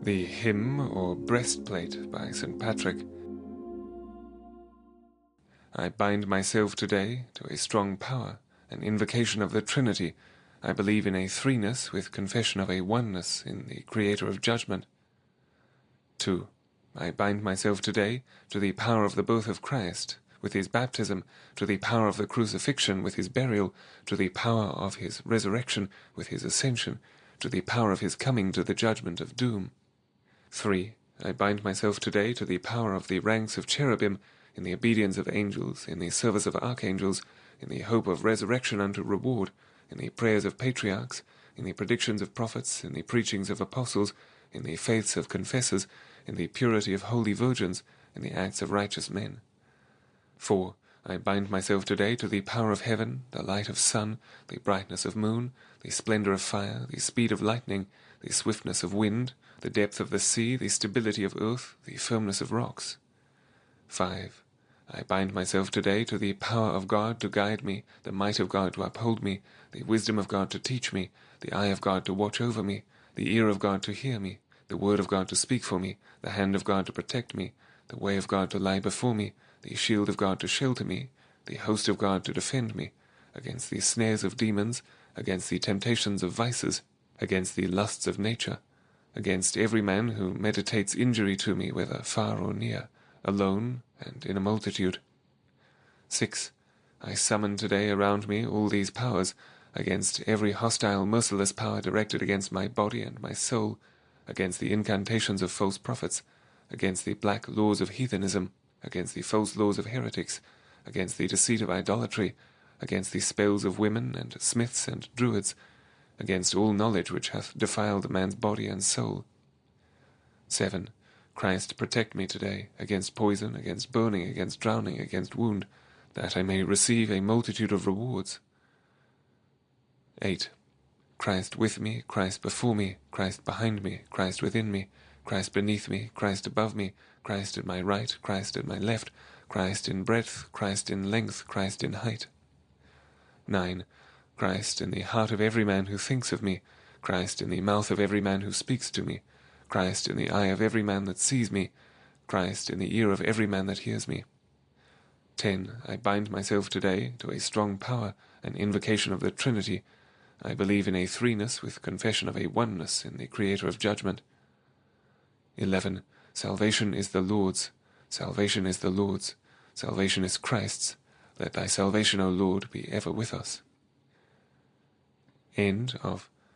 The Hymn or Breastplate by St. Patrick. I bind myself today to a strong power, an invocation of the Trinity. I believe in a Threeness with confession of a Oneness in the Creator of judgment. 2. I bind myself today to the power of the birth of Christ, with his baptism, to the power of the crucifixion with his burial, to the power of his resurrection with his ascension, to the power of his coming to the judgment of doom. 3. I bind myself today to the power of the ranks of cherubim, in the obedience of angels, in the service of archangels, in the hope of resurrection unto reward, in the prayers of patriarchs, in the predictions of prophets, in the preachings of apostles, in the faiths of confessors, in the purity of holy virgins, in the acts of righteous men. 4. I bind myself today to the power of heaven, the light of sun, the brightness of moon, the splendor of fire, the speed of lightning, the swiftness of wind, the depth of the sea, the stability of earth, the firmness of rocks. 5. I bind myself today to the power of God to guide me, the might of God to uphold me, the wisdom of God to teach me, the eye of God to watch over me, the ear of God to hear me, the word of God to speak for me, the hand of God to protect me, the way of God to lie before me, the shield of God to shelter me, the host of God to defend me, against the snares of demons, against the temptations of vices, against the lusts of nature, against every man who meditates injury to me, whether far or near, alone and in a multitude. 6. I summon today around me all these powers, against every hostile, merciless power directed against my body and my soul, against the incantations of false prophets, against the black laws of heathenism, against the false laws of heretics, against the deceit of idolatry, against the spells of women and smiths and druids, against all knowledge which hath defiled man's body and soul. 7. Christ, protect me today against poison, against burning, against drowning, against wound, that I may receive a multitude of rewards. 8. Christ with me, Christ before me, Christ behind me, Christ within me, Christ beneath me, Christ above me, Christ at my right, Christ at my left, Christ in breadth, Christ in length, Christ in height. 9. Christ in the heart of every man who thinks of me, Christ in the mouth of every man who speaks to me, Christ in the eye of every man that sees me, Christ in the ear of every man that hears me. 10. I bind myself today to a strong power, an invocation of the Trinity. I believe in a Threeness with confession of a Oneness in the Creator of judgment. 11. Salvation is the Lord's. Salvation is the Lord's. Salvation is Christ's. Let thy salvation, O Lord, be ever with us. End of